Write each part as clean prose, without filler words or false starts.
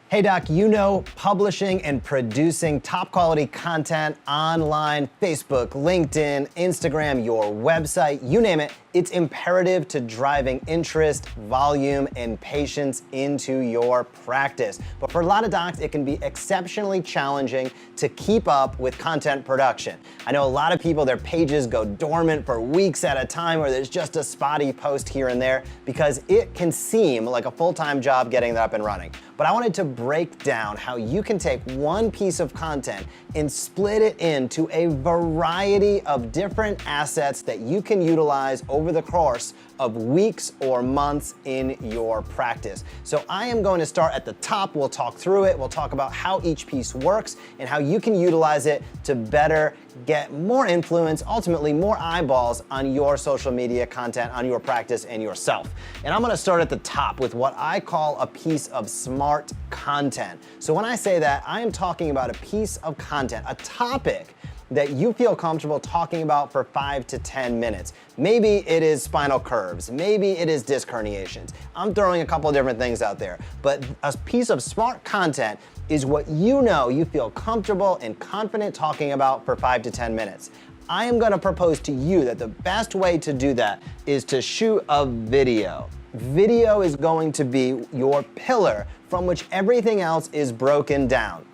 Hey doc, you know publishing and producing top quality content online, Facebook, LinkedIn, Instagram, your website, you name it, it's imperative to driving interest, volume, and patience into your practice. But for a lot of docs, it can be exceptionally challenging to keep up with content production. I know a lot of people, their pages go dormant for weeks at a time, or there's just a spotty post here and there because it can seem like a full-time job getting that up and running. But I wanted to break down how you can take one piece of content and split it into a variety of different assets that you can utilize over the course of weeks or months in your practice. So I am going to start at the top. We'll talk through it. We'll talk about how each piece works and how you can utilize it to better get more influence, ultimately more eyeballs on your social media content, on your practice and yourself. And I'm gonna start at the top with what I call a piece of smart content. So when I say that, I am talking about a piece of content, a topic that you feel comfortable talking about for 5 to 10 minutes. Maybe it is spinal curves, maybe it is disc herniations. I'm throwing a couple of different things out there, but a piece of smart content is what you know you feel comfortable and confident talking about for 5 to 10 minutes. I am gonna propose to you that the best way to do that is to shoot a video. Video is going to be your pillar from which everything else is broken down.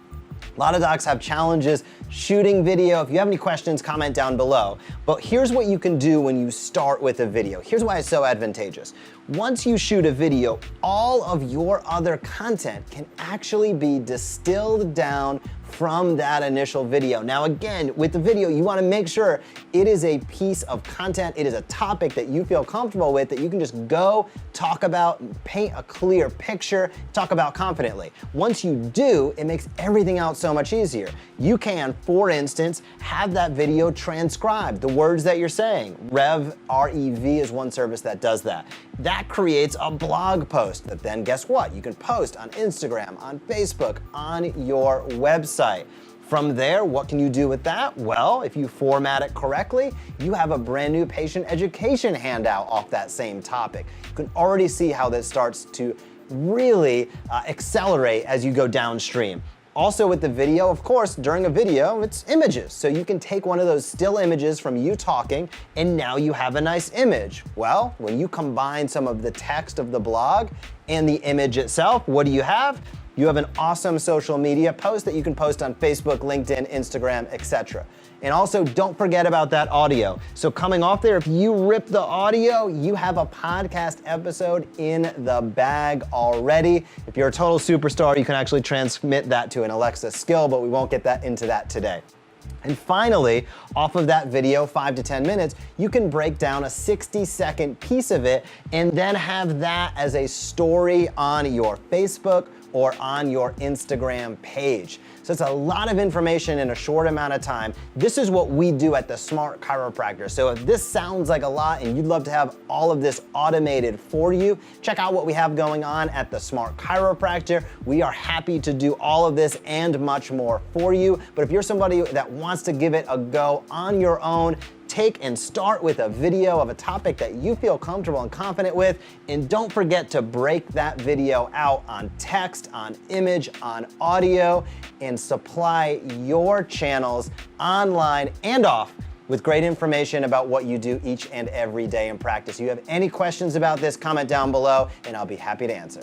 A lot of docs have challenges shooting video. If you have any questions, comment down below. But here's what you can do when you start with a video. Here's why it's so advantageous. Once you shoot a video, all of your other content can actually be distilled down from that initial video. Now again, with the video, you wanna make sure it is a piece of content, it is a topic that you feel comfortable with, that you can just go talk about, paint a clear picture, talk about confidently. Once you do, it makes everything else so much easier. You can, for instance, have that video transcribed, the words that you're saying. REV is one service that does that. That creates a blog post that then guess what? You can post on Instagram, on Facebook, on your website. From there, what can you do with that? Well, if you format it correctly, you have a brand new patient education handout off that same topic. You can already see how this starts to really accelerate as you go downstream. Also with the video, of course, during a video, it's images. So you can take one of those still images from you talking, and now you have a nice image. Well, when you combine some of the text of the blog and the image itself, what do you have? You have an awesome social media post that you can post on Facebook, LinkedIn, Instagram, etc. And also don't forget about that audio. So coming off there, if you rip the audio, you have a podcast episode in the bag already. If you're a total superstar, you can actually transmit that to an Alexa skill, but we won't get into that today. And finally, off of that video, 5 to 10 minutes, you can break down a 60-second piece of it and then have that as a story on your Facebook or on your Instagram page. So it's a lot of information in a short amount of time. This is what we do at the Smart Chiropractor. So if this sounds like a lot and you'd love to have all of this automated for you, check out what we have going on at the Smart Chiropractor. We are happy to do all of this and much more for you. But if you're somebody that wants to give it a go on your own, take and start with a video of a topic that you feel comfortable and confident with, and don't forget to break that video out on text, on image, on audio, and supply your channels online and off with great information about what you do each and every day in practice. If you have any questions about this, comment down below and I'll be happy to answer.